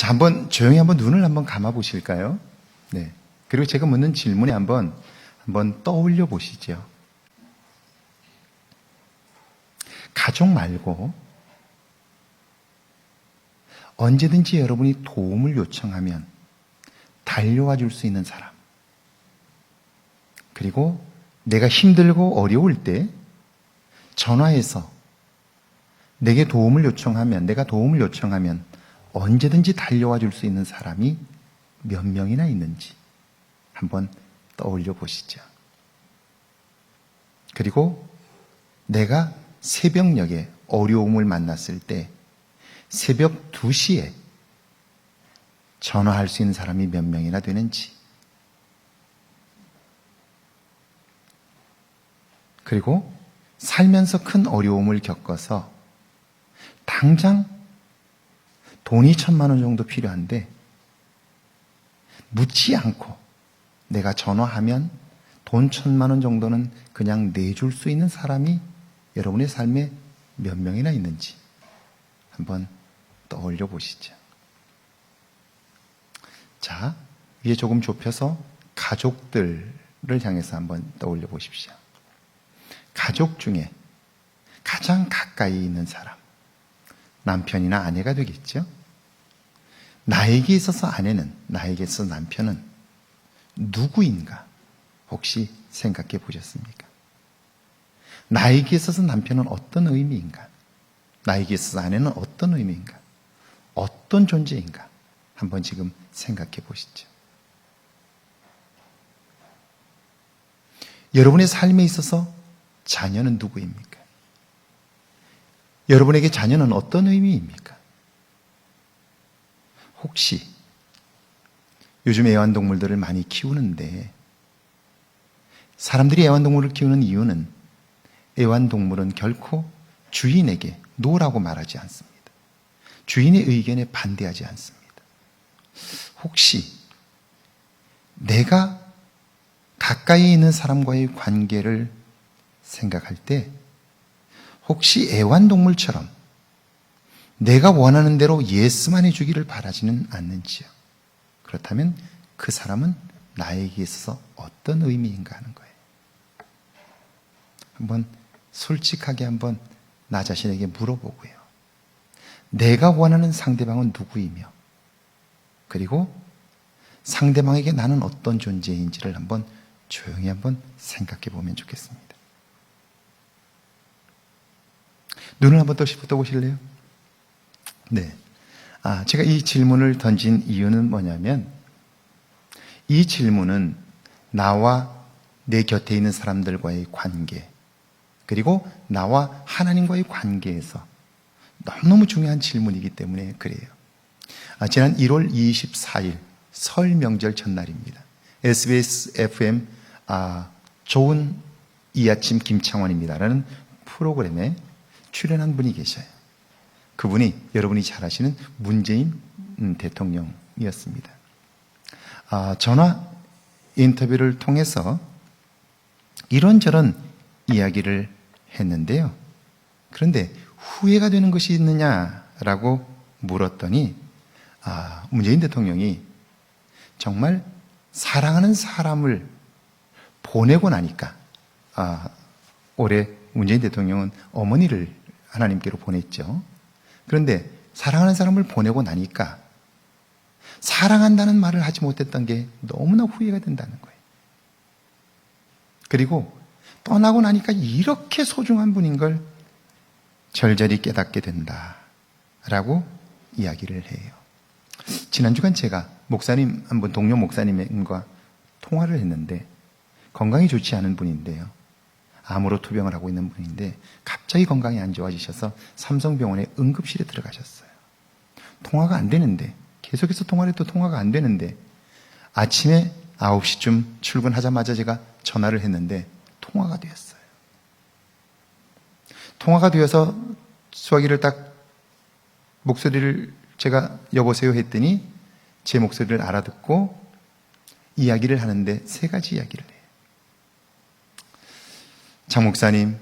자, 한번 조용히 한번 눈을 한번 감아 보실까요? 네. 그리고 제가 묻는 질문에 한번 떠올려 보시죠. 가족 말고 언제든지 여러분이 도움을 요청하면 달려와 줄 수 있는 사람. 그리고 내가 힘들고 어려울 때 전화해서 내가 도움을 요청하면 언제든지 달려와 줄 수 있는 사람이 몇 명이나 있는지 한번 떠올려 보시죠. 그리고 내가 새벽녘에 어려움을 만났을 때 새벽 2시에 전화할 수 있는 사람이 몇 명이나 되는지, 그리고 살면서 큰 어려움을 겪어서 당장 돈이 1,000만 원 정도 필요한데 묻지 않고 내가 전화하면 돈 1,000만 원 정도는 그냥 내줄 수 있는 사람이 여러분의 삶에 몇 명이나 있는지 한번 떠올려 보시죠. 자, 위에 조금 좁혀서 가족들을 향해서 한번 떠올려 보십시오. 가족 중에 가장 가까이 있는 사람, 남편이나 아내가 되겠죠? 나에게 있어서 아내는, 나에게 있어서 남편은 누구인가 혹시 생각해 보셨습니까? 나에게 있어서 남편은 어떤 의미인가? 나에게 있어서 아내는 어떤 의미인가? 어떤 존재인가? 한번 지금 생각해 보시죠. 여러분의 삶에 있어서 자녀는 누구입니까? 여러분에게 자녀는 어떤 의미입니까? 혹시 요즘 애완동물들을 많이 키우는데 사람들이 애완동물을 키우는 이유는 애완동물은 결코 주인에게 노라고 말하지 않습니다. 주인의 의견에 반대하지 않습니다. 혹시 내가 가까이 있는 사람과의 관계를 생각할 때 혹시 애완동물처럼 내가 원하는 대로 예스만 해주기를 바라지는 않는지요? 그렇다면 그 사람은 나에게 있어서 어떤 의미인가 하는 거예요. 한번 솔직하게 한번 나 자신에게 물어보고요. 내가 원하는 상대방은 누구이며 그리고 상대방에게 나는 어떤 존재인지를 한번 조용히 한번 생각해 보면 좋겠습니다. 눈을 한번 떠 보실래요? 네. 제가 이 질문을 던진 이유는 뭐냐면 이 질문은 나와 내 곁에 있는 사람들과의 관계 그리고 나와 하나님과의 관계에서 너무너무 중요한 질문이기 때문에 그래요. 지난 1월 24일 설 명절 전날입니다. SBS FM 좋은 이 아침 김창원입니다라는 프로그램에 출연한 분이 계셔요. 그분이 여러분이 잘 아시는 문재인 대통령이었습니다. 전화 인터뷰를 통해서 이런저런 이야기를 했는데요. 그런데 후회가 되는 것이 있느냐라고 물었더니 문재인 대통령이 정말 사랑하는 사람을 보내고 나니까 올해 문재인 대통령은 어머니를 하나님께로 보냈죠. 그런데 사랑하는 사람을 보내고 나니까 사랑한다는 말을 하지 못했던 게 너무나 후회가 된다는 거예요. 그리고 떠나고 나니까 이렇게 소중한 분인 걸 절절히 깨닫게 된다라고 이야기를 해요. 지난 주간 제가 한번 동료 목사님과 통화를 했는데 건강이 좋지 않은 분인데요. 암으로 투병을 하고 있는 분인데 갑자기 건강이 안 좋아지셔서 삼성병원에 응급실에 들어가셨어요. 통화가 안 되는데 계속해서 통화를 해도 통화가 안 되는데 아침에 9시쯤 출근하자마자 제가 전화를 했는데 통화가 되었어요. 통화가 되어서 수화기를 딱 목소리를 제가 여보세요 했더니 제 목소리를 알아듣고 이야기를 하는데 3가지 이야기를 해요. 장 목사님,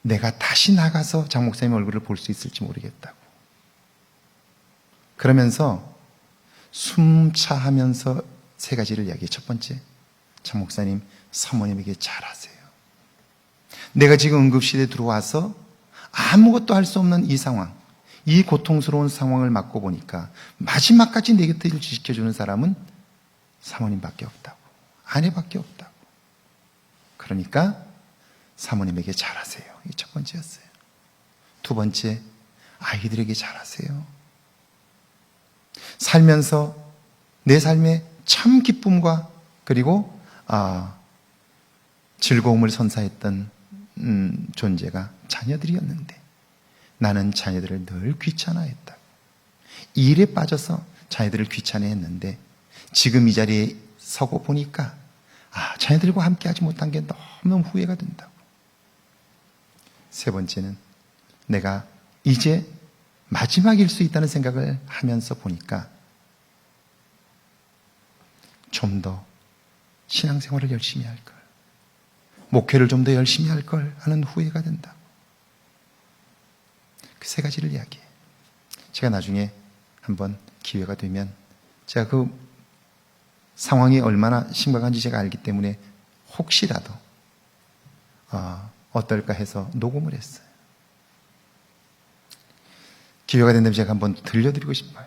내가 다시 나가서 장 목사님 얼굴을 볼 수 있을지 모르겠다고. 그러면서 숨차하면서 세 가지를 이야기해요. 첫 번째, 참 목사님, 사모님에게 잘하세요. 내가 지금 응급실에 들어와서 아무것도 할 수 없는 이 상황, 이 고통스러운 상황을 맞고 보니까 마지막까지 내 곁을 지켜주는 사람은 사모님밖에 없다고, 아내밖에 없다고. 그러니까 사모님에게 잘하세요. 이게 첫 번째였어요. 두 번째, 아이들에게 잘하세요. 살면서 내 삶에 참 기쁨과 그리고 즐거움을 선사했던 존재가 자녀들이었는데 나는 자녀들을 늘 귀찮아했다. 일에 빠져서 자녀들을 귀찮아했는데 지금 이 자리에 서고 보니까 자녀들과 함께 하지 못한 게 너무너무 후회가 된다고. 세 번째는 내가 이제 마지막일 수 있다는 생각을 하면서 보니까 좀 더 신앙생활을 열심히 할 걸, 목회를 좀 더 열심히 할 걸 하는 후회가 된다. 그 세 가지를 이야기해. 제가 나중에 한번 기회가 되면 제가 그 상황이 얼마나 심각한지 제가 알기 때문에 혹시라도 어떨까 해서 녹음을 했어요. 기회가 된다면 제가 한번 들려드리고 싶어요.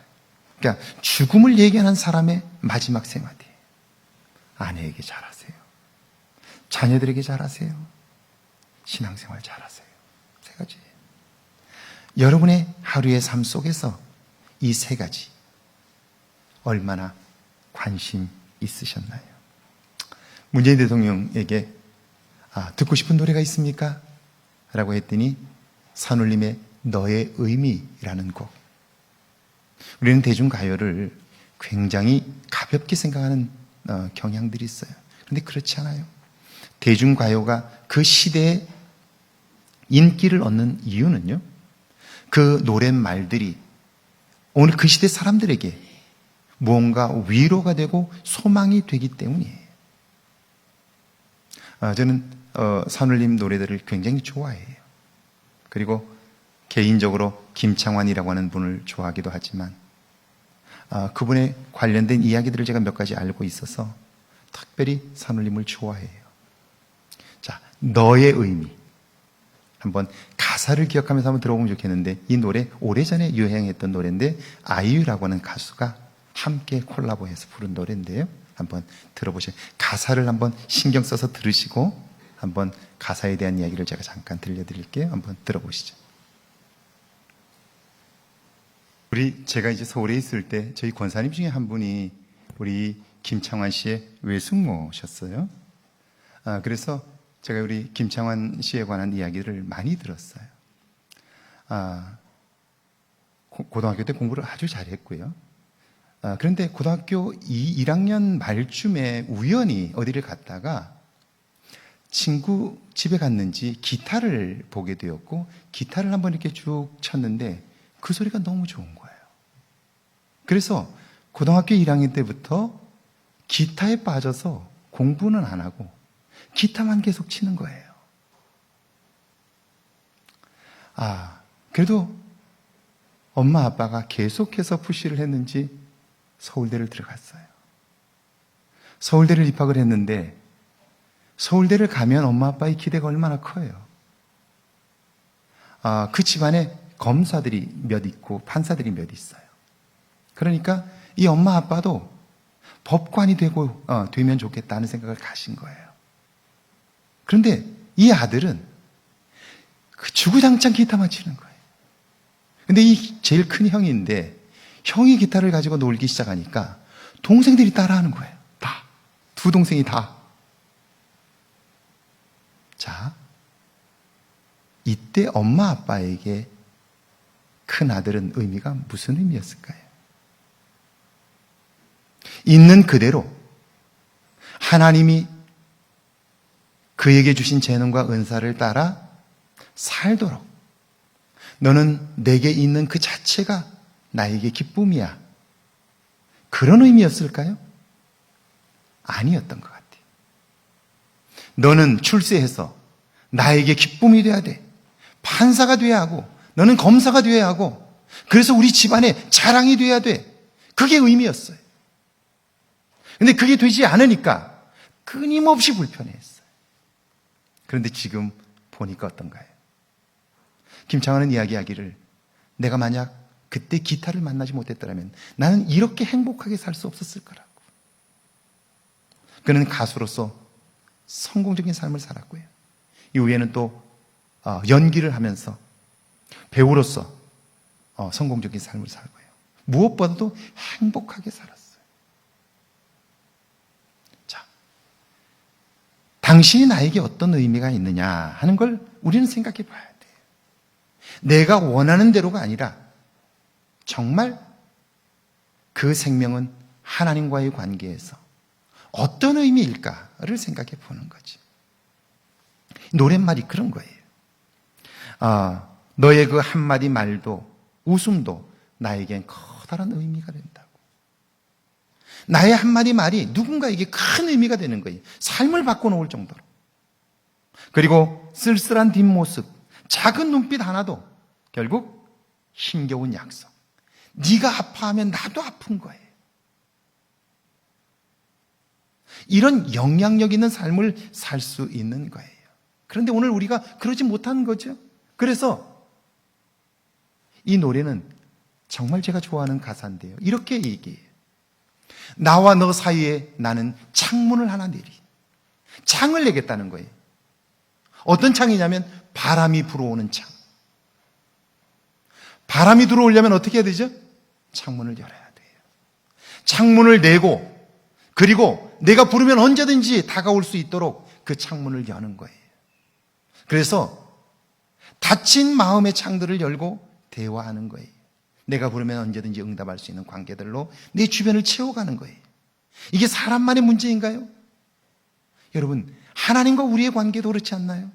그러니까 죽음을 얘기하는 사람의 마지막 세 마디. 아내에게 잘하세요. 자녀들에게 잘하세요. 신앙생활 잘하세요. 세 가지. 여러분의 하루의 삶 속에서 이 세 가지 얼마나 관심 있으셨나요? 문재인 대통령에게 듣고 싶은 노래가 있습니까? 라고 했더니 산울림의 너의 의미라는 곡. 우리는 대중가요를 굉장히 가볍게 생각하는 경향들이 있어요. 그런데 그렇지 않아요. 대중가요가 그 시대에 인기를 얻는 이유는요, 그 노랫말들이 오늘 그 시대 사람들에게 무언가 위로가 되고 소망이 되기 때문이에요. 저는 산울림 노래들을 굉장히 좋아해요. 그리고 개인적으로 김창완이라고 하는 분을 좋아하기도 하지만 그분에 관련된 이야기들을 제가 몇 가지 알고 있어서 특별히 산울림을 좋아해요. 자, 너의 의미. 한번 가사를 기억하면서 한번 들어보면 좋겠는데, 이 노래 오래전에 유행했던 노래인데 아이유라고 하는 가수가 함께 콜라보해서 부른 노래인데요. 한번 들어보세요. 가사를 한번 신경 써서 들으시고 한번 가사에 대한 이야기를 제가 잠깐 들려드릴게요. 한번 들어보시죠. 제가 이제 서울에 있을 때 저희 권사님 중에 한 분이 우리 김창완 씨의 외숙모셨어요. 그래서 제가 우리 김창완 씨에 관한 이야기를 많이 들었어요. 고등학교 때 공부를 아주 잘했고요. 그런데 고등학교 1학년 말쯤에 우연히 어디를 갔다가 친구 집에 갔는지 기타를 보게 되었고, 기타를 한번 이렇게 쭉 쳤는데 그 소리가 너무 좋은 거예요. 그래서 고등학교 1학년 때부터 기타에 빠져서 공부는 안 하고 기타만 계속 치는 거예요. 그래도 엄마 아빠가 계속해서 푸시를 했는지 서울대를 들어갔어요. 서울대를 입학을 했는데 서울대를 가면 엄마 아빠의 기대가 얼마나 커요. 그 집안에 검사들이 몇 있고 판사들이 몇 있어요. 그러니까 이 엄마 아빠도 법관이 되면 좋겠다는 생각을 가신 거예요. 그런데 이 아들은 주구장창 기타만 치는 거예요. 근데 이 제일 큰 형인데 형이 기타를 가지고 놀기 시작하니까 동생들이 따라하는 거예요. 다. 두 동생이 다. 자, 이때 엄마 아빠에게 큰 아들은 의미가 무슨 의미였을까요? 있는 그대로 하나님이 그에게 주신 재능과 은사를 따라 살도록, 너는 내게 있는 그 자체가 나에게 기쁨이야. 그런 의미였을까요? 아니었던 것 같아요. 너는 출세해서 나에게 기쁨이 돼야 돼. 판사가 돼야 하고, 너는 검사가 돼야 하고, 그래서 우리 집안의 자랑이 돼야 돼. 그게 의미였어요. 근데 그게 되지 않으니까 끊임없이 불편했어요. 그런데 지금 보니까 어떤가요? 김창완은 이야기하기를, 내가 만약 그때 기타를 만나지 못했더라면 나는 이렇게 행복하게 살 수 없었을 거라고. 그는 가수로서 성공적인 삶을 살았고요. 이후에는 또 연기를 하면서 배우로서 성공적인 삶을 살고요. 무엇보다도 행복하게 살았어요. 자, 당신이 나에게 어떤 의미가 있느냐 하는 걸 우리는 생각해 봐야 돼요. 내가 원하는 대로가 아니라 정말 그 생명은 하나님과의 관계에서 어떤 의미일까를 생각해 보는 거지. 노랫말이 그런 거예요. 너의 그 한마디 말도 웃음도 나에겐 커다란 의미가 된다고. 나의 한마디 말이 누군가에게 큰 의미가 되는 거예요. 삶을 바꿔놓을 정도로. 그리고 쓸쓸한 뒷모습, 작은 눈빛 하나도 결국 힘겨운 약속. 네가 아파하면 나도 아픈 거예요. 이런 영향력 있는 삶을 살 수 있는 거예요. 그런데 오늘 우리가 그러지 못한 거죠. 그래서 이 노래는 정말 제가 좋아하는 가사인데요. 이렇게 얘기해요. 나와 너 사이에 나는 창문을 하나 내리. 창을 내겠다는 거예요. 어떤 창이냐면 바람이 불어오는 창. 바람이 들어오려면 어떻게 해야 되죠? 창문을 열어야 돼요. 창문을 내고, 그리고 내가 부르면 언제든지 다가올 수 있도록 그 창문을 여는 거예요. 그래서 닫힌 마음의 창들을 열고 대화하는 거예요. 내가 부르면 언제든지 응답할 수 있는 관계들로 내 주변을 채워가는 거예요. 이게 사람만의 문제인가요? 여러분, 하나님과 우리의 관계도 그렇지 않나요?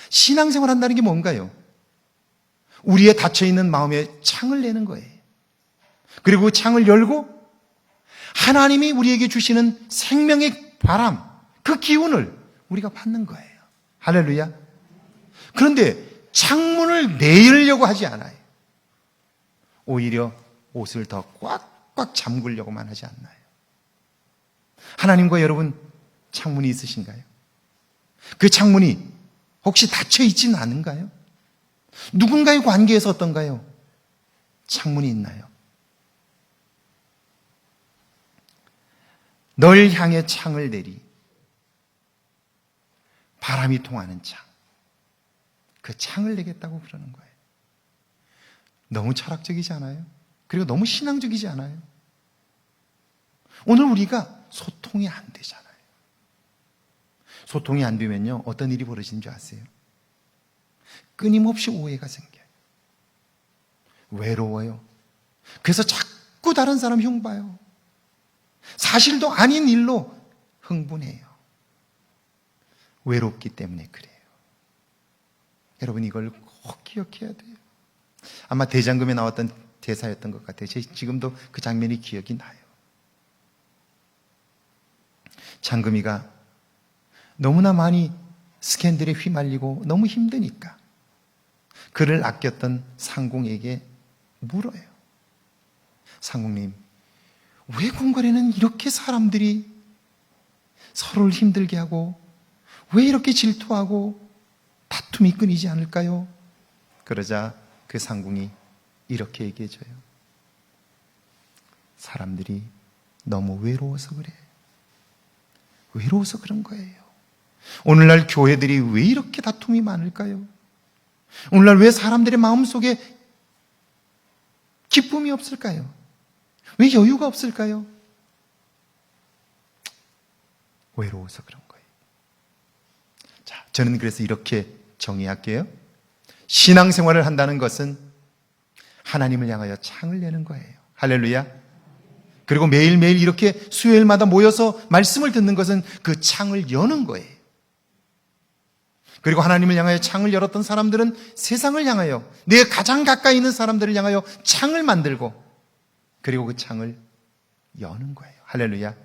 신앙생활 한다는 게 뭔가요? 우리의 닫혀있는 마음에 창을 내는 거예요. 그리고 그 창을 열고 하나님이 우리에게 주시는 생명의 바람, 그 기운을 우리가 받는 거예요. 할렐루야. 그런데 창문을 내려고 하지 않아요. 오히려 옷을 더 꽉꽉 잠그려고만 하지 않나요? 하나님과 여러분 창문이 있으신가요? 그 창문이 혹시 닫혀 있지는 않은가요? 누군가의 관계에서 어떤가요? 창문이 있나요? 널 향해 창을 내리. 바람이 통하는 창. 그 창을 내겠다고 그러는 거예요. 너무 철학적이지 않아요? 그리고 너무 신앙적이지 않아요? 오늘 우리가 소통이 안 되잖아요. 소통이 안 되면요, 어떤 일이 벌어지는 줄 아세요? 끊임없이 오해가 생겨요. 외로워요. 그래서 자꾸 다른 사람 흉봐요. 사실도 아닌 일로 흥분해요. 외롭기 때문에 그래요. 여러분, 이걸 꼭 기억해야 돼요. 아마 대장금에 나왔던 대사였던 것 같아요. 지금도 그 장면이 기억이 나요. 장금이가 너무나 많이 스캔들에 휘말리고 너무 힘드니까 그를 아꼈던 상궁에게 물어요. 상궁님, 왜 궁궐에는 이렇게 사람들이 서로를 힘들게 하고 왜 이렇게 질투하고 다툼이 끊이지 않을까요? 그러자 그 상궁이 이렇게 얘기해줘요. 사람들이 너무 외로워서 그래. 외로워서 그런 거예요. 오늘날 교회들이 왜 이렇게 다툼이 많을까요? 오늘날 왜 사람들의 마음속에 기쁨이 없을까요? 왜 여유가 없을까요? 외로워서 그런 거예요. 자, 저는 그래서 이렇게 정의할게요. 신앙생활을 한다는 것은 하나님을 향하여 창을 내는 거예요. 할렐루야. 그리고 매일매일 이렇게 수요일마다 모여서 말씀을 듣는 것은 그 창을 여는 거예요. 그리고 하나님을 향하여 창을 열었던 사람들은 세상을 향하여, 내 가장 가까이 있는 사람들을 향하여 창을 만들고, 그리고 그 창을 여는 거예요. 할렐루야.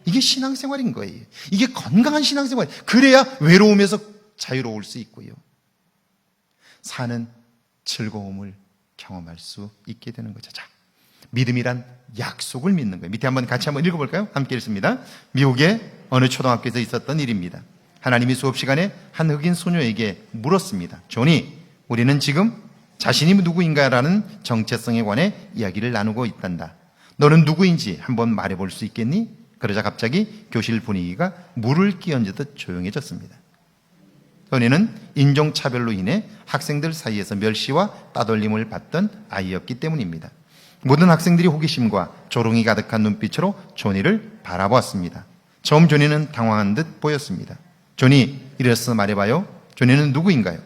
이게 신앙생활인 거예요. 이게 건강한 신앙생활. 그래야 외로움에서 자유로울 수 있고요. 사는 즐거움을 경험할 수 있게 되는 거죠. 자, 믿음이란 약속을 믿는 거예요. 밑에 같이 한번 읽어볼까요? 함께 읽습니다. 미국의 어느 초등학교에서 있었던 일입니다. 하나님이 수업 시간에 한 흑인 소녀에게 물었습니다. 조니, 우리는 지금 자신이 누구인가라는 정체성에 관해 이야기를 나누고 있단다. 너는 누구인지 한번 말해볼 수 있겠니? 그러자 갑자기 교실 분위기가 물을 끼얹듯 조용해졌습니다. 소녀는 인종차별로 인해 학생들 사이에서 멸시와 따돌림을 받던 아이였기 때문입니다. 모든 학생들이 호기심과 조롱이 가득한 눈빛으로 조니를 바라보았습니다. 처음 조니는 당황한 듯 보였습니다. 조니, 일어서 말해봐요. 조니는 누구인가요?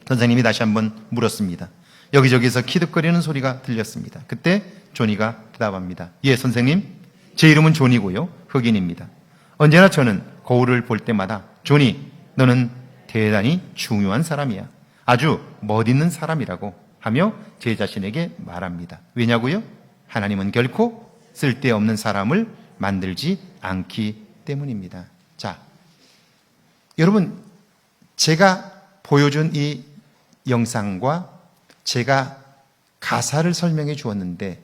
선생님이 다시 한번 물었습니다. 여기저기서 키득거리는 소리가 들렸습니다. 그때 조니가 대답합니다. 예, 선생님. 제 이름은 조니고요. 흑인입니다. 언제나 저는 거울을 볼 때마다 조니, 너는 대단히 중요한 사람이야. 아주 멋있는 사람이라고 하며 제 자신에게 말합니다. 왜냐고요? 하나님은 결코 쓸데없는 사람을 만들지 않기 때문입니다. 자, 여러분, 제가 보여준 이 영상과 제가 가사를 설명해 주었는데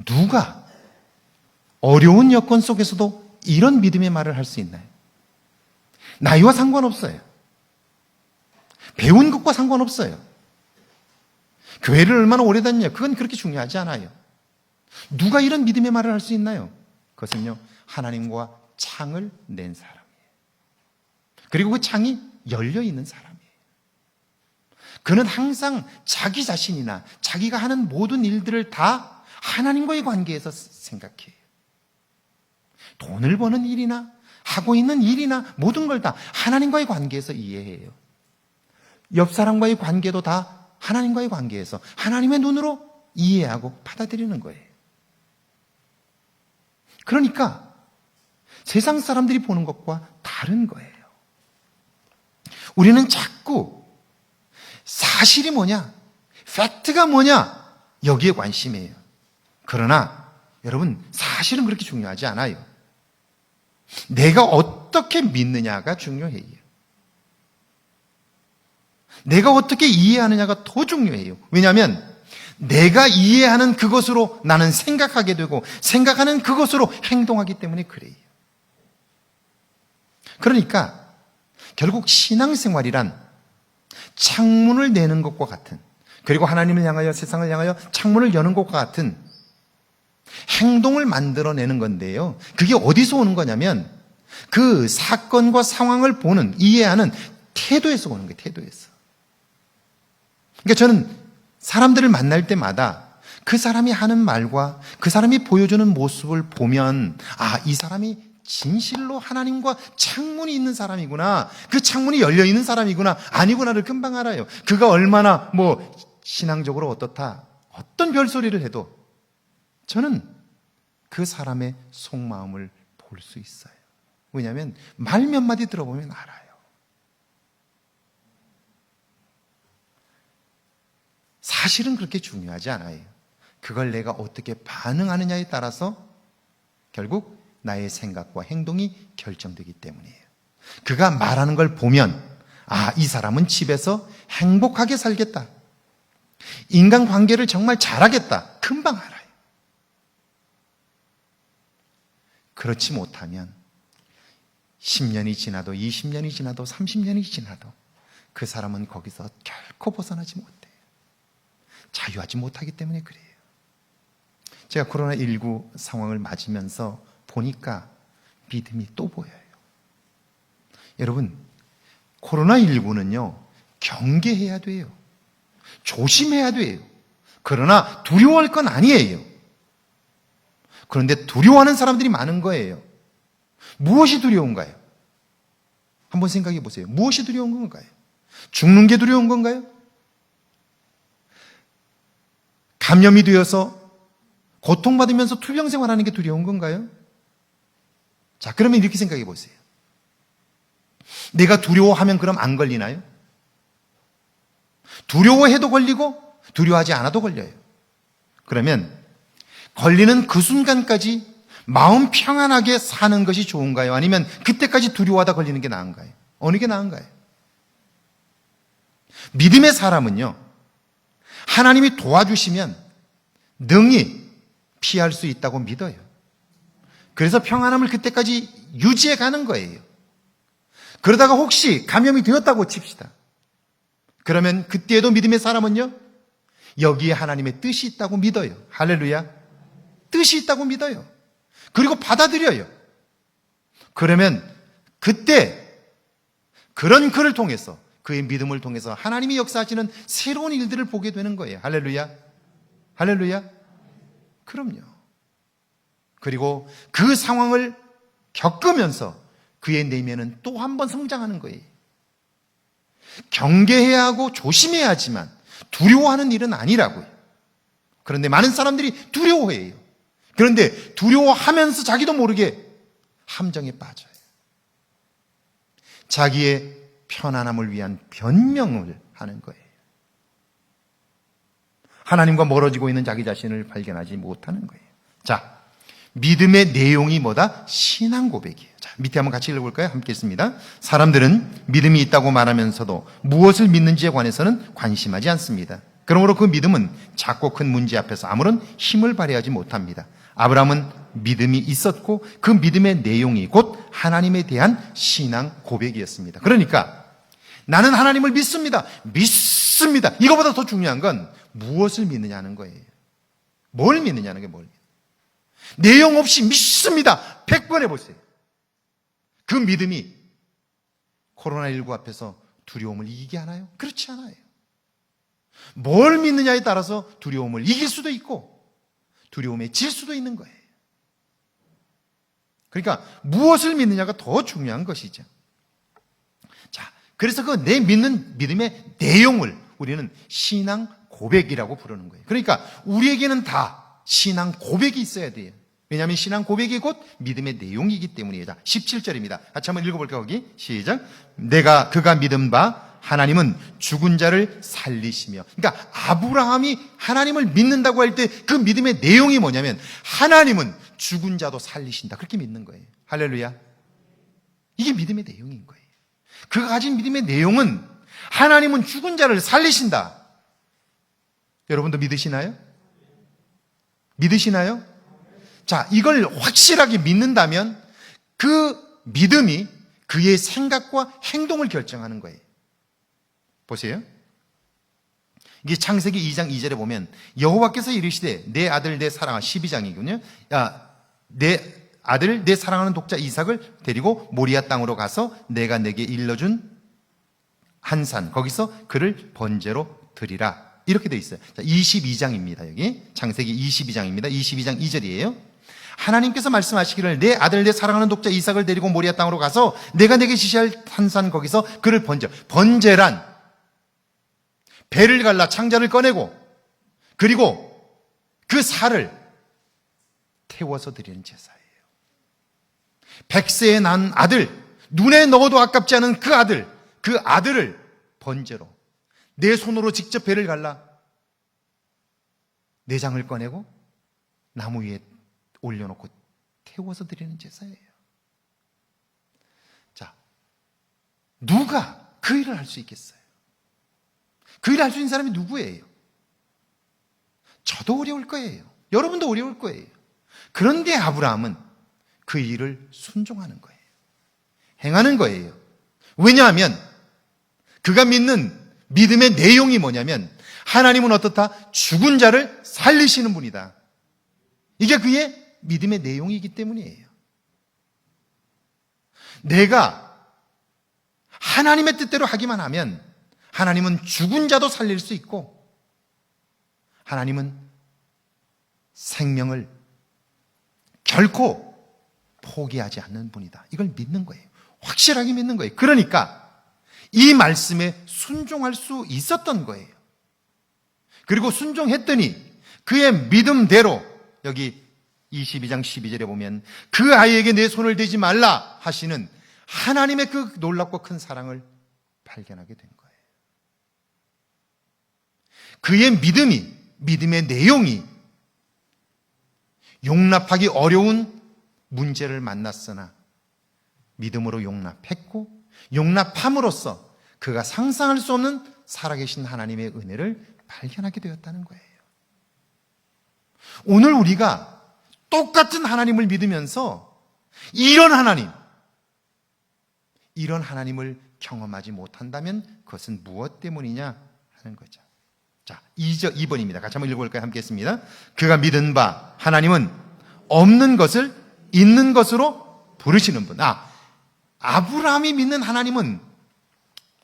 누가 어려운 여건 속에서도 이런 믿음의 말을 할 수 있나요? 나이와 상관없어요. 배운 것과 상관없어요. 교회를 얼마나 오래 다녔냐, 그건 그렇게 중요하지 않아요. 누가 이런 믿음의 말을 할 수 있나요? 그것은요, 하나님과 창을 낸 사람이에요. 그리고 그 창이 열려있는 사람이에요. 그는 항상 자기 자신이나 자기가 하는 모든 일들을 다 하나님과의 관계에서 생각해요. 돈을 버는 일이나 하고 있는 일이나 모든 걸 다 하나님과의 관계에서 이해해요. 옆 사람과의 관계도 다 하나님과의 관계에서 하나님의 눈으로 이해하고 받아들이는 거예요. 그러니까 세상 사람들이 보는 것과 다른 거예요. 우리는 자꾸 사실이 뭐냐, 팩트가 뭐냐, 여기에 관심이에요. 그러나 여러분, 사실은 그렇게 중요하지 않아요. 내가 어떻게 믿느냐가 중요해요. 내가 어떻게 이해하느냐가 더 중요해요. 왜냐하면 내가 이해하는 그것으로 나는 생각하게 되고 생각하는 그것으로 행동하기 때문에 그래요. 그러니까 결국 신앙생활이란 창문을 내는 것과 같은, 그리고 하나님을 향하여 세상을 향하여 창문을 여는 것과 같은 행동을 만들어내는 건데요. 그게 어디서 오는 거냐면 그 사건과 상황을 보는, 이해하는 태도에서 오는 거예요. 태도에서. 그러니까 저는 사람들을 만날 때마다 그 사람이 하는 말과 그 사람이 보여주는 모습을 보면, 아, 이 사람이 진실로 하나님과 창문이 있는 사람이구나, 그 창문이 열려있는 사람이구나, 아니구나를 금방 알아요. 그가 얼마나 신앙적으로 어떻다, 어떤 별소리를 해도 저는 그 사람의 속마음을 볼 수 있어요. 왜냐하면 말 몇 마디 들어보면 알아요. 사실은 그렇게 중요하지 않아요. 그걸 내가 어떻게 반응하느냐에 따라서 결국 나의 생각과 행동이 결정되기 때문이에요. 그가 말하는 걸 보면, 아, 이 사람은 집에서 행복하게 살겠다, 인간관계를 정말 잘하겠다, 금방 알아요. 그렇지 못하면 10년이 지나도 20년이 지나도 30년이 지나도 그 사람은 거기서 결코 벗어나지 못해요. 자유하지 못하기 때문에 그래요. 제가 코로나19 상황을 맞으면서 보니까 믿음이 또 보여요. 여러분, 코로나19는요, 경계해야 돼요. 조심해야 돼요. 그러나 두려워할 건 아니에요. 그런데 두려워하는 사람들이 많은 거예요. 무엇이 두려운가요? 한번 생각해 보세요. 무엇이 두려운 건가요? 죽는 게 두려운 건가요? 감염이 되어서 고통받으면서 투병 생활하는 게 두려운 건가요? 자, 그러면 이렇게 생각해 보세요. 내가 두려워하면 그럼 안 걸리나요? 두려워해도 걸리고 두려워하지 않아도 걸려요. 그러면 걸리는 그 순간까지 마음 평안하게 사는 것이 좋은가요? 아니면 그때까지 두려워하다 걸리는 게 나은가요? 어느 게 나은가요? 믿음의 사람은요, 하나님이 도와주시면 능히 피할 수 있다고 믿어요. 그래서 평안함을 그때까지 유지해 가는 거예요. 그러다가 혹시 감염이 되었다고 칩시다. 그러면 그때에도 믿음의 사람은요, 여기에 하나님의 뜻이 있다고 믿어요. 할렐루야. 뜻이 있다고 믿어요. 그리고 받아들여요. 그러면 그때 그런 그를 통해서, 그의 믿음을 통해서 하나님이 역사하시는 새로운 일들을 보게 되는 거예요. 할렐루야. 할렐루야. 그럼요. 그리고 그 상황을 겪으면서 그의 내면은 또 한 번 성장하는 거예요. 경계해야 하고 조심해야 하지만 두려워하는 일은 아니라고요. 그런데 많은 사람들이 두려워해요. 그런데 두려워하면서 자기도 모르게 함정에 빠져요. 자기의 편안함을 위한 변명을 하는 거예요. 하나님과 멀어지고 있는 자기 자신을 발견하지 못하는 거예요. 자, 믿음의 내용이 뭐다? 신앙 고백이에요. 자, 밑에 한번 같이 읽어볼까요? 함께 읽습니다. 사람들은 믿음이 있다고 말하면서도 무엇을 믿는지에 관해서는 관심하지 않습니다. 그러므로 그 믿음은 작고 큰 문제 앞에서 아무런 힘을 발휘하지 못합니다. 아브라함은 믿음이 있었고 그 믿음의 내용이 곧 하나님에 대한 신앙 고백이었습니다. 그러니까 나는 하나님을 믿습니다. 믿습니다. 이거보다 더 중요한 건 무엇을 믿느냐는 거예요. 뭘 믿느냐는 게 뭘 믿느냐. 내용 없이 믿습니다. 100번 해보세요. 그 믿음이 코로나19 앞에서 두려움을 이기게 하나요? 그렇지 않아요. 뭘 믿느냐에 따라서 두려움을 이길 수도 있고 두려움에 질 수도 있는 거예요. 그러니까 무엇을 믿느냐가 더 중요한 것이죠. 자, 그래서 그 내 믿는 믿음의 내용을 우리는 신앙 고백이라고 부르는 거예요. 그러니까 우리에게는 다 신앙 고백이 있어야 돼요. 왜냐하면 신앙 고백이 곧 믿음의 내용이기 때문이에요. 자, 17절입니다. 같이 한번 읽어볼까요? 거기 시작. 그가 믿은 바 하나님은 죽은 자를 살리시며. 그러니까 아브라함이 하나님을 믿는다고 할 때 그 믿음의 내용이 뭐냐면 하나님은 죽은 자도 살리신다. 그렇게 믿는 거예요. 할렐루야. 이게 믿음의 내용인 거예요. 그가 가진 믿음의 내용은 하나님은 죽은 자를 살리신다. 여러분도 믿으시나요? 믿으시나요? 자, 이걸 확실하게 믿는다면 그 믿음이 그의 생각과 행동을 결정하는 거예요. 보세요. 이게 창세기 2장 2절에 보면 여호와께서 이르시되 내 아들 내 사랑하 12장이군요. 내 아들 내 사랑하는 독자 이삭을 데리고 모리아 땅으로 가서 내가 내게 일러준 한 산 거기서 그를 번제로 드리라. 이렇게 돼 있어요. 자, 22장입니다. 여기 창세기 22장입니다. 22장 2절이에요. 하나님께서 말씀하시기를 내 아들 내 사랑하는 독자 이삭을 데리고 모리아 땅으로 가서 내가 내게 지시할 한 산 거기서 그를 번제란 배를 갈라 창자를 꺼내고 그리고 그 살을 태워서 드리는 제사예요. 100세에 난 아들, 눈에 넣어도 아깝지 않은 그 아들을 번제로 내 손으로 직접 배를 갈라 내장을 꺼내고 나무 위에 올려놓고 태워서 드리는 제사예요. 자, 누가 그 일을 할 수 있겠어요? 그 일을 할 수 있는 사람이 누구예요? 저도 어려울 거예요. 여러분도 어려울 거예요. 그런데 아브라함은 그 일을 순종하는 거예요. 행하는 거예요. 왜냐하면 그가 믿는 믿음의 내용이 뭐냐면 하나님은 어떻다? 죽은 자를 살리시는 분이다. 이게 그의 믿음의 내용이기 때문이에요. 내가 하나님의 뜻대로 하기만 하면 하나님은 죽은 자도 살릴 수 있고 하나님은 생명을 결코 포기하지 않는 분이다. 이걸 믿는 거예요. 확실하게 믿는 거예요. 그러니까 이 말씀에 순종할 수 있었던 거예요. 그리고 순종했더니 그의 믿음대로 여기 22장 12절에 보면 그 아이에게 내 손을 대지 말라 하시는 하나님의 그 놀랍고 큰 사랑을 발견하게 된 거예요. 그의 믿음의 내용이 용납하기 어려운 문제를 만났으나 믿음으로 용납했고 용납함으로써 그가 상상할 수 없는 살아계신 하나님의 은혜를 발견하게 되었다는 거예요. 오늘 우리가 똑같은 하나님을 믿으면서 이런 하나님을 경험하지 못한다면 그것은 무엇 때문이냐 하는 거죠. 자, 2번입니다. 같이 한번 읽어볼까요? 함께 했습니다. 그가 믿은 바 하나님은 없는 것을 있는 것으로 부르시는 분. 아브라함이 믿는 하나님은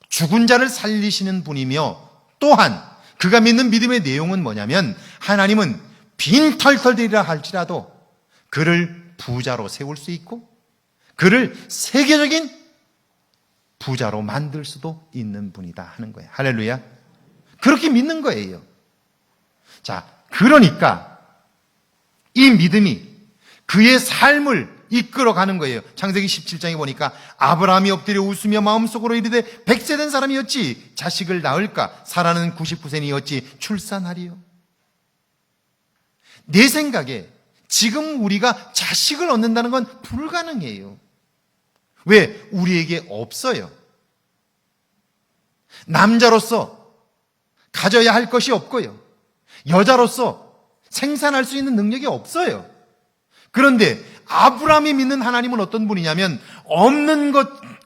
죽은 자를 살리시는 분이며, 또한 그가 믿는 믿음의 내용은 뭐냐면 하나님은 빈털털되리라 할지라도 그를 부자로 세울 수 있고 그를 세계적인 부자로 만들 수도 있는 분이다 하는 거예요. 할렐루야. 그렇게 믿는 거예요. 자, 그러니까 이 믿음이 그의 삶을 이끌어가는 거예요. 창세기 17장에 보니까 아브라함이 엎드려 웃으며 마음속으로 이르되 100세 된 사람이었지 자식을 낳을까? 사라는 99세니였지 출산하리요. 내 생각에 지금 우리가 자식을 얻는다는 건 불가능해요. 왜? 우리에게 없어요. 남자로서 가져야 할 것이 없고요. 여자로서 생산할 수 있는 능력이 없어요. 그런데 아브라함이 믿는 하나님은 어떤 분이냐면 없는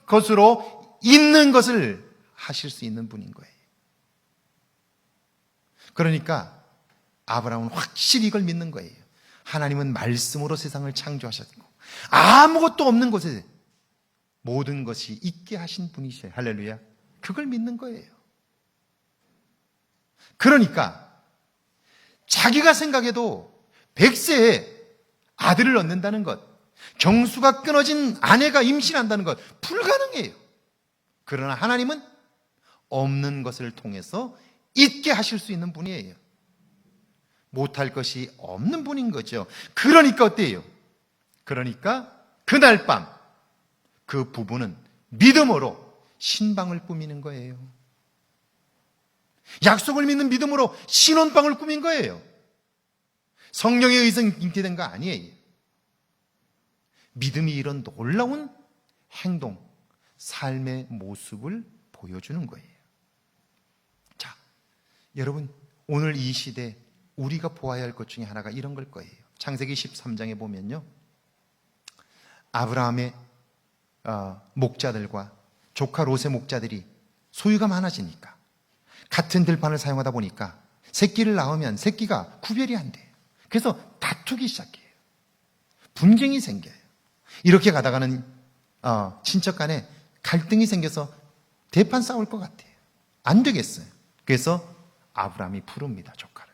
것으로 있는 것을 하실 수 있는 분인 거예요. 그러니까 아브라함은 확실히 이걸 믿는 거예요. 하나님은 말씀으로 세상을 창조하셨고 아무것도 없는 곳에 모든 것이 있게 하신 분이셔요. 할렐루야. 그걸 믿는 거예요. 그러니까 자기가 생각해도 100세에 아들을 얻는다는 것, 경수가 끊어진 아내가 임신한다는 것 불가능해요. 그러나 하나님은 없는 것을 통해서 있게 하실 수 있는 분이에요. 못할 것이 없는 분인 거죠. 그러니까 어때요? 그러니까 그날 밤 그 부부는 믿음으로 신방을 꾸미는 거예요. 약속을 믿는 믿음으로 신혼방을 꾸민 거예요. 성령에 의해서 잉태된 거 아니에요. 믿음이 이런 놀라운 행동, 삶의 모습을 보여주는 거예요. 자, 여러분, 오늘 이 시대 우리가 보아야 할 것 중에 하나가 이런 걸 거예요. 창세기 13장에 보면요, 아브라함의 목자들과 조카 롯의 목자들이 소유가 많아지니까 같은 들판을 사용하다 보니까 새끼를 낳으면 새끼가 구별이 안 돼요. 그래서 다투기 시작해요. 분쟁이 생겨요. 이렇게 가다가는 친척 간에 갈등이 생겨서 대판 싸울 것 같아요. 안 되겠어요. 그래서 아브라함이 부릅니다. 조카를.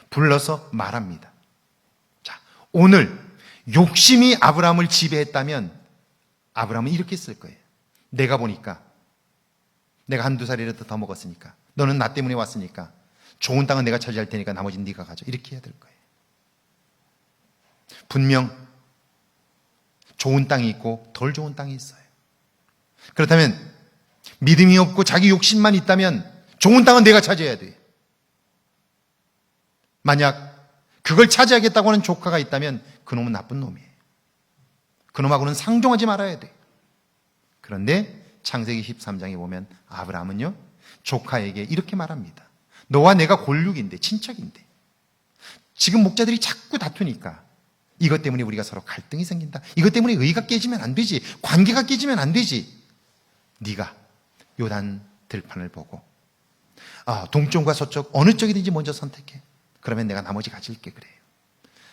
불러서 말합니다. 자, 오늘 욕심이 아브라함을 지배했다면 아브라함은 이렇게 쓸 거예요. 내가 보니까 내가 한두 살이라도 더 먹었으니까 너는 나 때문에 왔으니까 좋은 땅은 내가 차지할 테니까 나머지는 네가 가져. 이렇게 해야 될 거예요. 분명 좋은 땅이 있고 덜 좋은 땅이 있어요. 그렇다면 믿음이 없고 자기 욕심만 있다면 좋은 땅은 내가 차지해야 돼요. 만약 그걸 차지하겠다고 하는 조카가 있다면 그놈은 나쁜 놈이에요. 그놈하고는 상종하지 말아야 돼요. 그런데 창세기 13장에 보면 아브라함은요, 조카에게 이렇게 말합니다. 너와 내가 골육인데, 친척인데 지금 목자들이 자꾸 다투니까 이것 때문에 우리가 서로 갈등이 생긴다. 이것 때문에 의가 깨지면 안 되지. 관계가 깨지면 안 되지. 네가 요단 들판을 보고 동쪽과 서쪽 어느 쪽이든지 먼저 선택해. 그러면 내가 나머지 가질게. 그래요.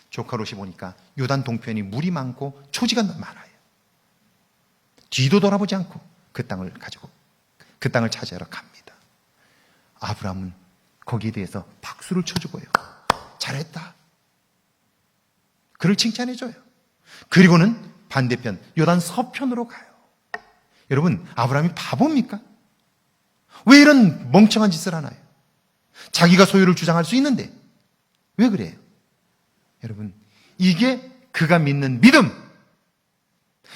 조카 롯이 보니까 요단 동편이 물이 많고 초지가 많아요. 뒤도 돌아보지 않고 그 땅을 가지고 그 땅을 차지하러 갑니다. 아브라함은 거기에 대해서 박수를 쳐주고요. 잘했다. 그를 칭찬해줘요. 그리고는 반대편 요단 서편으로 가요. 여러분, 아브라함이 바보입니까? 왜 이런 멍청한 짓을 하나요? 자기가 소유를 주장할 수 있는데 왜 그래요? 여러분, 이게 그가 믿는 믿음,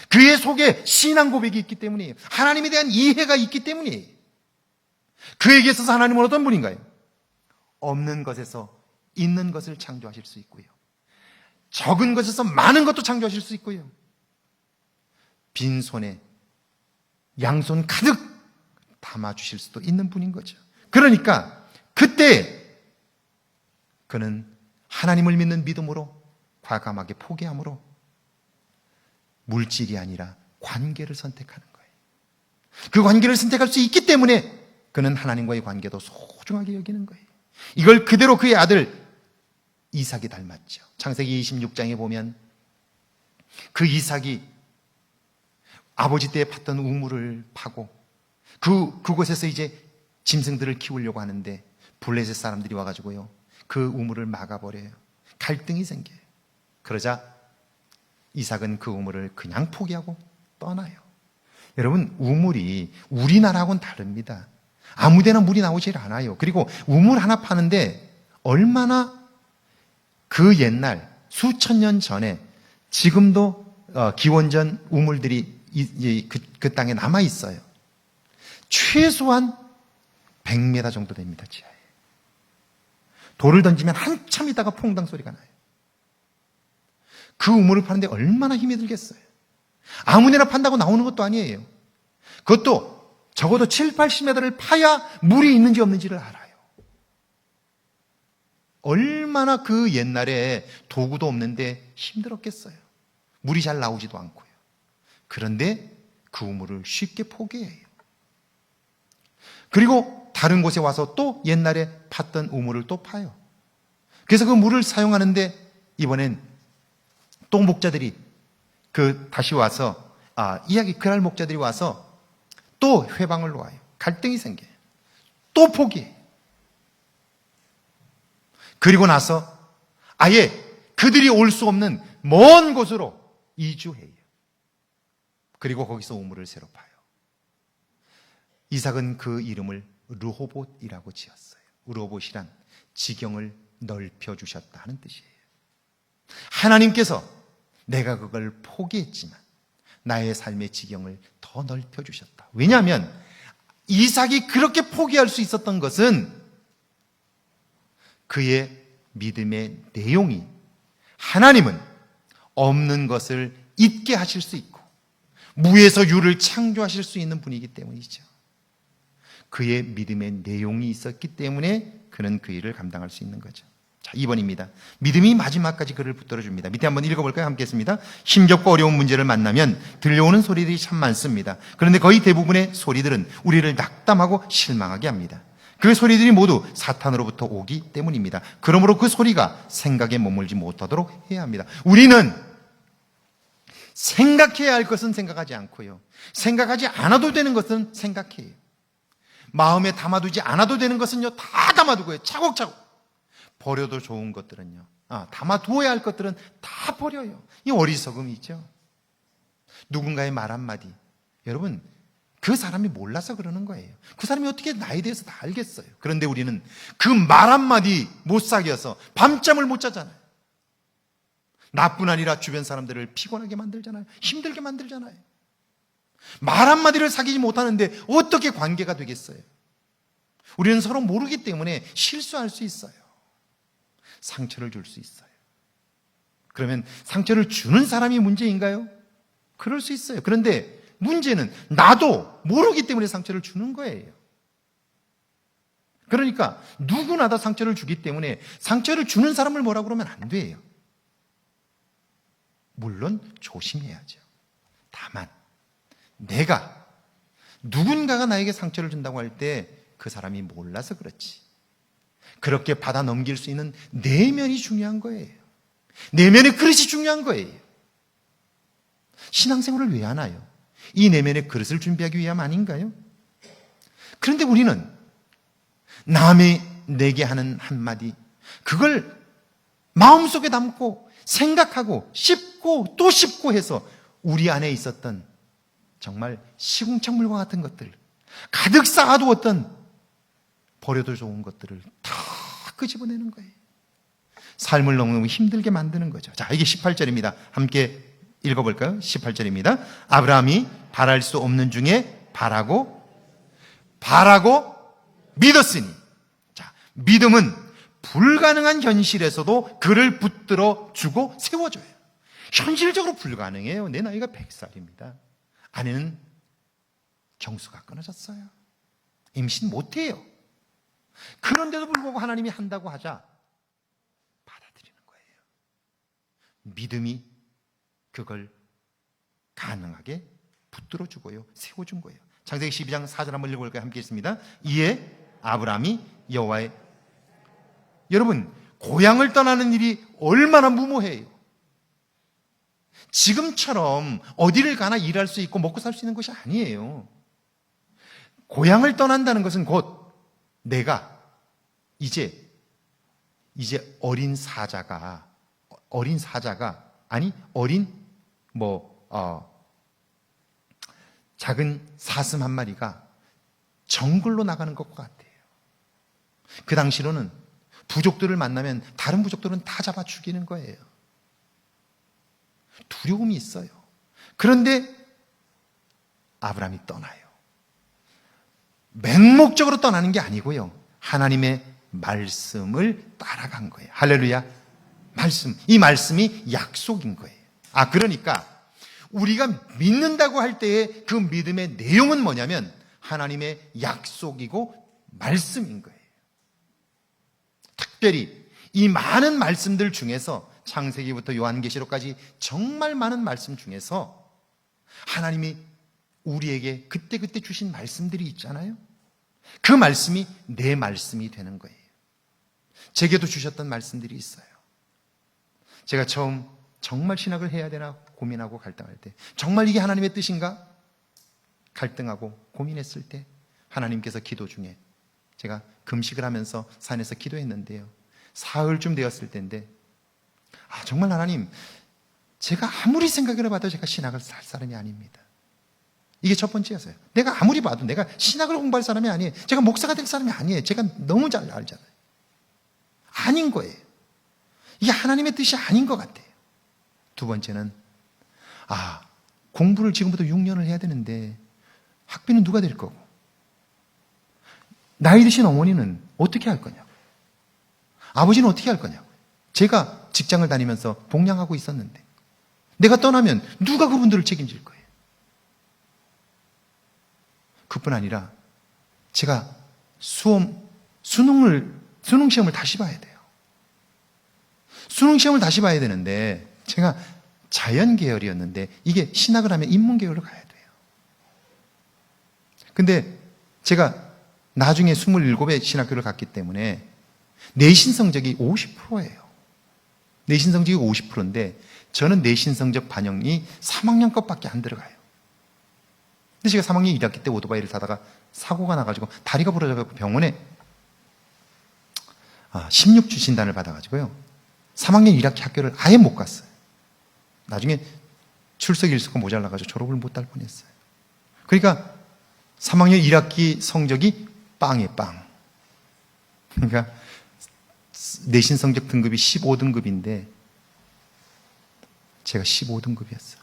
그의 속에 신앙 고백이 있기 때문이에요. 하나님에 대한 이해가 있기 때문이에요. 그에게 있어서 하나님은 어떤 분인가요? 없는 것에서 있는 것을 창조하실 수 있고요, 적은 것에서 많은 것도 창조하실 수 있고요, 빈손에 양손 가득 담아주실 수도 있는 분인 거죠. 그러니까 그때 그는 하나님을 믿는 믿음으로 과감하게 포기함으로 물질이 아니라 관계를 선택하는 거예요. 그 관계를 선택할 수 있기 때문에 그는 하나님과의 관계도 소중하게 여기는 거예요. 이걸 그대로 그의 아들 이삭이 닮았죠. 창세기 26장에 보면 그 이삭이 아버지 때에 팠던 우물을 파고 그곳에서 이제 짐승들을 키우려고 하는데 블레셋 사람들이 와가지고요, 그 우물을 막아버려요. 갈등이 생겨요. 그러자 이삭은 그 우물을 그냥 포기하고 떠나요. 여러분, 우물이 우리나라하고는 다릅니다. 아무데나 물이 나오질 않아요. 그리고 우물 하나 파는데 얼마나 그 옛날 수천 년 전에 지금도 기원전 우물들이 그 땅에 남아 있어요. 최소한 100m 정도 됩니다. 지하에. 돌을 던지면 한참 있다가 퐁당 소리가 나요. 그 우물을 파는데 얼마나 힘이 들겠어요. 아무데나 판다고 나오는 것도 아니에요. 그것도 적어도 7, 80m를 파야 물이 있는지 없는지를 알아요. 얼마나 그 옛날에 도구도 없는데 힘들었겠어요. 물이 잘 나오지도 않고요. 그런데 그 우물을 쉽게 포기해요. 그리고 다른 곳에 와서 또 옛날에 팠던 우물을 또 파요. 그래서 그 물을 사용하는데 이번엔 또 목자들이 다시 와서 그날 목자들이 와서 또 회방을 놓아요. 갈등이 생겨요. 또 포기해요. 그리고 나서 아예 그들이 올 수 없는 먼 곳으로 이주해요. 그리고 거기서 우물을 새로 파요. 이삭은 그 이름을 르호봇이라고 지었어요. 르호봇이란 지경을 넓혀주셨다 하는 뜻이에요. 하나님께서 내가 그걸 포기했지만 나의 삶의 지경을 더 넓혀주셨다. 왜냐하면 이삭이 그렇게 포기할 수 있었던 것은 그의 믿음의 내용이 하나님은 없는 것을 있게 하실 수 있고 무에서 유를 창조하실 수 있는 분이기 때문이죠. 그의 믿음의 내용이 있었기 때문에 그는 그 일을 감당할 수 있는 거죠. 자, 2번입니다. 믿음이 마지막까지 그를 붙들어줍니다. 밑에 한번 읽어볼까요? 함께 했습니다. 힘겹고 어려운 문제를 만나면 들려오는 소리들이 참 많습니다. 그런데 거의 대부분의 소리들은 우리를 낙담하고 실망하게 합니다. 그 소리들이 모두 사탄으로부터 오기 때문입니다. 그러므로 그 소리가 생각에 머물지 못하도록 해야 합니다. 우리는 생각해야 할 것은 생각하지 않고요, 생각하지 않아도 되는 것은 생각해요. 마음에 담아두지 않아도 되는 것은요, 다 담아두고요. 차곡차곡. 버려도 좋은 것들은요, 담아두어야 할 것들은 다 버려요. 이 어리석음이죠. 누군가의 말 한마디, 여러분, 그 사람이 몰라서 그러는 거예요. 그 사람이 어떻게 나에 대해서 다 알겠어요. 그런데 우리는 그 말 한마디 못 사귀어서 밤잠을 못 자잖아요. 나뿐 아니라 주변 사람들을 피곤하게 만들잖아요. 힘들게 만들잖아요. 말 한마디를 사귀지 못하는데 어떻게 관계가 되겠어요? 우리는 서로 모르기 때문에 실수할 수 있어요. 상처를 줄 수 있어요. 그러면 상처를 주는 사람이 문제인가요? 그럴 수 있어요. 그런데 문제는 나도 모르기 때문에 상처를 주는 거예요. 그러니까 누구나 다 상처를 주기 때문에 상처를 주는 사람을 뭐라고 그러면 안 돼요. 물론 조심해야죠. 다만 내가 누군가가 나에게 상처를 준다고 할 때 그 사람이 몰라서 그렇지, 그렇게 받아 넘길 수 있는 내면이 중요한 거예요. 내면의 그릇이 중요한 거예요. 신앙생활을 왜 하나요? 이 내면의 그릇을 준비하기 위함 아닌가요? 그런데 우리는 남이 내게 하는 한마디, 그걸 마음속에 담고 생각하고 씹고 또 씹고 해서 우리 안에 있었던 정말 시궁창물과 같은 것들, 가득 쌓아두었던 버려도 좋은 것들을 다 끄집어내는 거예요. 삶을 너무너무 힘들게 만드는 거죠. 자, 이게 18절입니다. 함께 읽어볼까요? 18절입니다. 아브라함이 바랄 수 없는 중에 바라고 믿었으니. 자, 믿음은 불가능한 현실에서도 그를 붙들어 주고 세워줘요. 현실적으로 불가능해요. 내 나이가 100살입니다. 아내는 경수가 끊어졌어요. 임신 못해요. 그런데도 불구하고 하나님이 한다고 하자 받아들여요. 믿음이 그걸 가능하게 붙들어 주고요, 세워준 거예요. 창세기 12장 4절 한번 읽어볼까요? 함께 있습니다. 이에 아브라함이 여호와의, 여러분, 고향을 떠나는 일이 얼마나 무모해요. 지금처럼 어디를 가나 일할 수 있고 먹고 살 수 있는 것이 아니에요. 고향을 떠난다는 것은 곧 내가 이제 어린 사자가 아니 작은 사슴 한 마리가 정글로 나가는 것과 같아요. 그 당시로는 부족들을 만나면 다른 부족들은 다 잡아 죽이는 거예요. 두려움이 있어요. 그런데 아브라함이 떠나요. 맹목적으로 떠나는 게 아니고요, 하나님의 말씀을 따라간 거예요. 할렐루야. 말씀, 이 말씀이 약속인 거예요. 그러니까 우리가 믿는다고 할 때의 그 믿음의 내용은 뭐냐면 하나님의 약속이고 말씀인 거예요. 특별히 이 많은 말씀들 중에서 창세기부터 요한계시록까지 정말 많은 말씀 중에서 하나님이 우리에게 그때그때 주신 말씀들이 있잖아요. 그 말씀이 내 말씀이 되는 거예요. 제게도 주셨던 말씀들이 있어요. 제가 처음 정말 신학을 해야 되나 고민하고 갈등할 때, 정말 이게 하나님의 뜻인가 갈등하고 고민했을 때, 하나님께서 기도 중에, 제가 금식을 하면서 산에서 기도했는데요, 사흘쯤 되었을 때인데, 정말 하나님, 제가 아무리 생각을 해봐도 제가 신학을 할 사람이 아닙니다. 이게 첫 번째였어요. 내가 아무리 봐도 내가 신학을 공부할 사람이 아니에요. 제가 목사가 될 사람이 아니에요. 제가 너무 잘 알잖아요. 아닌 거예요. 이게 하나님의 뜻이 아닌 것 같아요. 두 번째는 공부를 지금부터 6년을 해야 되는데 학비는 누가 될 거고, 나이 드신 어머니는 어떻게 할 거냐고, 아버지는 어떻게 할 거냐고. 제가 직장을 다니면서 복양하고 있었는데 내가 떠나면 누가 그분들을 책임질 거예요. 그뿐 아니라 제가 수능 시험을 다시 봐야 돼요. 수능 시험을 다시 봐야 되는데, 제가 자연 계열이었는데 이게 신학을 하면 인문 계열로 가야 돼요. 근데 제가 나중에 27에 신학교를 갔기 때문에 내신 성적이 50%예요. 내신 성적이 50%인데 저는 내신 성적 반영이 3학년 것밖에 안 들어가요. 근데 제가 3학년 1학기 때 오토바이를 타다가 사고가 나가지고 다리가 부러져가지고 병원에 16주 진단을 받아가지고요, 3학년 1학기 학교를 아예 못 갔어요. 나중에 출석 일수가 모자라가지고 졸업을 못 할 뻔했어요. 그러니까 3학년 1학기 성적이 빵이에요, 빵. 그러니까 내신 성적 등급이 15등급인데 제가 15등급이었어요.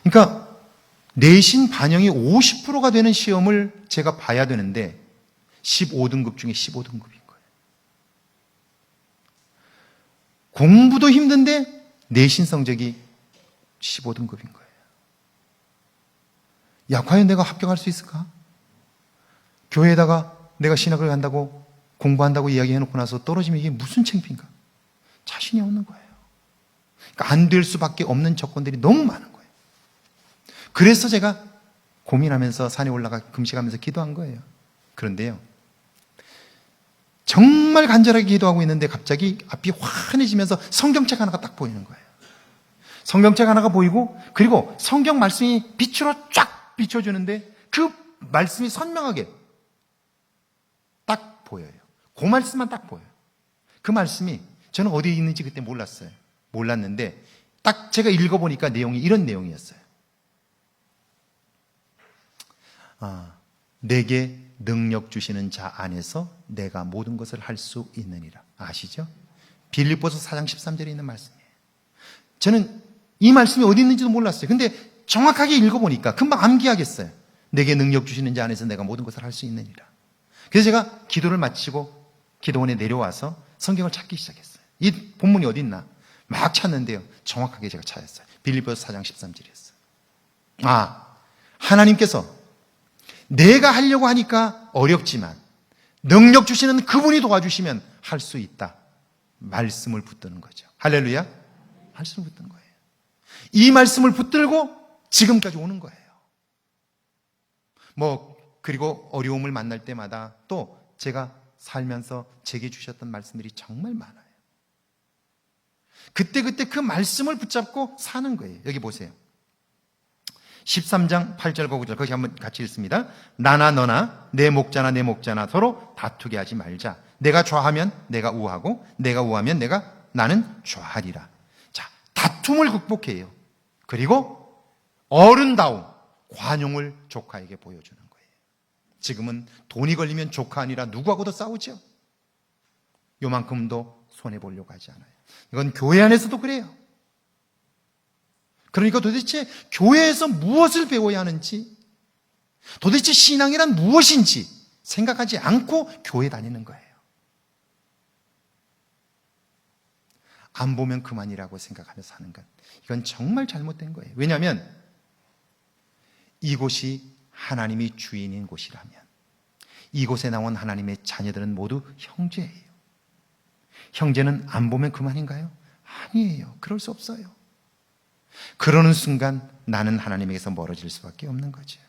그러니까 내신 반영이 50%가 되는 시험을 제가 봐야 되는데 15등급 중에 15등급인 거예요. 공부도 힘든데 내신 성적이 15등급인 거예요. 과연 내가 합격할 수 있을까? 교회에다가 내가 신학을 간다고 공부한다고 이야기해놓고 나서 떨어지면 이게 무슨 창피인가? 자신이 없는 거예요. 그러니까 안 될 수밖에 없는 조건들이 너무 많은 거예요. 그래서 제가 고민하면서 산에 올라가 금식하면서 기도한 거예요. 그런데요, 정말 간절하게 기도하고 있는데 갑자기 앞이 환해지면서 성경책 하나가 딱 보이는 거예요. 성경책 하나가 보이고, 그리고 성경 말씀이 빛으로 쫙 비춰주는데 그 말씀이 선명하게 딱 보여요. 그 말씀만 딱 보여요. 그 말씀이 저는 어디에 있는지 그때 몰랐어요. 몰랐는데 딱 제가 읽어보니까 내용이 이런 내용이었어요. 내게 능력 주시는 자 안에서 내가 모든 것을 할 수 있느니라. 아시죠? 빌립보서 4장 13절에 있는 말씀이에요. 저는 이 말씀이 어디 있는지도 몰랐어요. 근데 정확하게 읽어보니까 금방 암기하겠어요. 내게 능력 주시는 자 안에서 내가 모든 것을 할 수 있느니라. 그래서 제가 기도를 마치고 기도원에 내려와서 성경을 찾기 시작했어요. 이 본문이 어디 있나 막 찾는데요, 정확하게 제가 찾았어요. 빌립보서 4장 13절이었어요. 하나님께서 내가 하려고 하니까 어렵지만 능력 주시는 그분이 도와주시면 할 수 있다. 말씀을 붙드는 거죠. 할렐루야. 말씀을 붙든 거예요. 이 말씀을 붙들고 지금까지 오는 거예요. 그리고 어려움을 만날 때마다 또 제가 살면서 제게 주셨던 말씀들이 정말 많아요. 그때그때 그 말씀을 붙잡고 사는 거예요. 여기 보세요. 13장 8절과 9절 거기 한번 같이 읽습니다. 나나 너나 내 목자나 서로 다투게 하지 말자. 내가 좌하면 내가 우하고 내가 우하면 나는 좌하리라. 자, 다툼을 극복해요. 그리고 어른다움, 관용을 조카에게 보여주는 거예요. 지금은 돈이 걸리면 조카 아니라 누구하고도 싸우죠. 요만큼도 손해보려고 하지 않아요. 이건 교회 안에서도 그래요. 그러니까 도대체 교회에서 무엇을 배워야 하는지, 도대체 신앙이란 무엇인지 생각하지 않고 교회 다니는 거예요. 안 보면 그만이라고 생각하면서 사는 것, 이건 정말 잘못된 거예요. 왜냐하면 이곳이 하나님이 주인인 곳이라면 이곳에 나온 하나님의 자녀들은 모두 형제예요. 형제는 안 보면 그만인가요? 아니에요. 그럴 수 없어요. 그러는 순간 나는 하나님에게서 멀어질 수밖에 없는 거죠.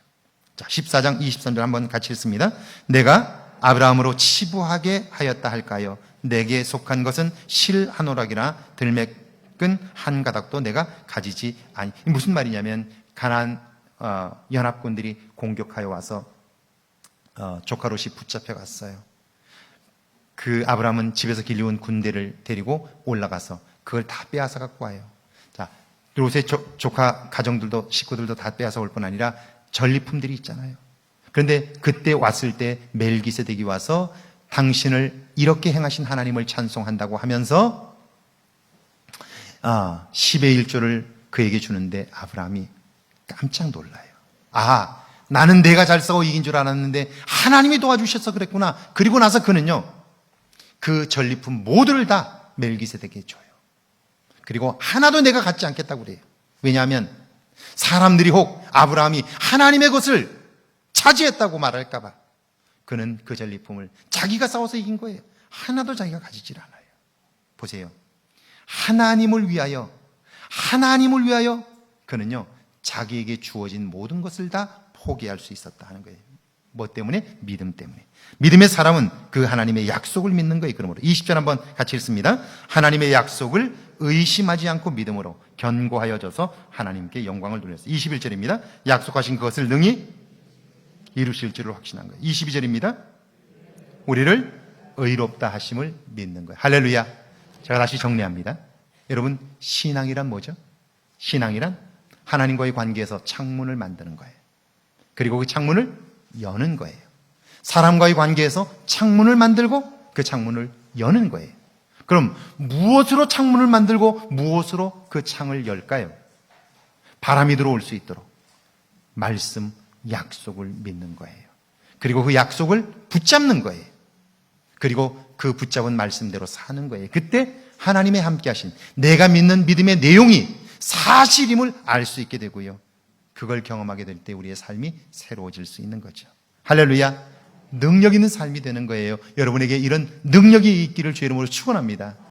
자, 14장 23절 한번 같이 읽습니다. 내가 아브라함으로 치부하게 하였다 할까요? 내게 속한 것은 실 한 오락이나 들매끈 한 가닥도 내가 가지지 아니. 무슨 말이냐면 가나안 연합군들이 공격하여 와서 조카 롯이 붙잡혀 갔어요. 그 아브라함은 집에서 길러온 군대를 데리고 올라가서 그걸 다 빼앗아 갖고 와요. 자, 롯의 조카 가정들도 식구들도 다 빼앗아 올 뿐 아니라 전리품들이 있잖아요. 그런데 그때 왔을 때 멜기세덱이 와서 당신을 이렇게 행하신 하나님을 찬송한다고 하면서 10의 1조를 그에게 주는데 아브라함이 깜짝 놀라요. 나는 내가 잘 싸워 이긴 줄 알았는데 하나님이 도와주셔서 그랬구나. 그리고 나서 그는요, 그 전리품 모두를 다 멜기세덱에게 줘요. 그리고 하나도 내가 갖지 않겠다고 그래요. 왜냐하면 사람들이 혹 아브라함이 하나님의 것을 차지했다고 말할까 봐 그는 그 전리품을 자기가 싸워서 이긴 거예요. 하나도 자기가 가지질 않아요. 보세요. 하나님을 위하여 그는요, 자기에게 주어진 모든 것을 다 포기할 수 있었다 하는 거예요. 뭐 때문에? 믿음 때문에. 믿음의 사람은 그 하나님의 약속을 믿는 거예요. 그러므로 20절 한번 같이 읽습니다. 하나님의 약속을 의심하지 않고 믿음으로 견고하여 져서 하나님께 영광을 돌렸어요. 21절입니다. 약속하신 그것을 능히 이루실 줄을 확신한 거예요. 22절입니다. 우리를 의롭다 하심을 믿는 거예요. 할렐루야. 제가 다시 정리합니다. 여러분, 신앙이란 뭐죠? 신앙이란 하나님과의 관계에서 창문을 만드는 거예요. 그리고 그 창문을 여는 거예요. 사람과의 관계에서 창문을 만들고 그 창문을 여는 거예요. 그럼 무엇으로 창문을 만들고 무엇으로 그 창을 열까요? 바람이 들어올 수 있도록 말씀, 약속을 믿는 거예요. 그리고 그 약속을 붙잡는 거예요. 그리고 그 붙잡은 말씀대로 사는 거예요. 그때 하나님의 함께 하신 내가 믿는 믿음의 내용이 사실임을 알 수 있게 되고요. 그걸 경험하게 될 때 우리의 삶이 새로워질 수 있는 거죠. 할렐루야. 능력 있는 삶이 되는 거예요. 여러분에게 이런 능력이 있기를 주의 이름으로 축원합니다.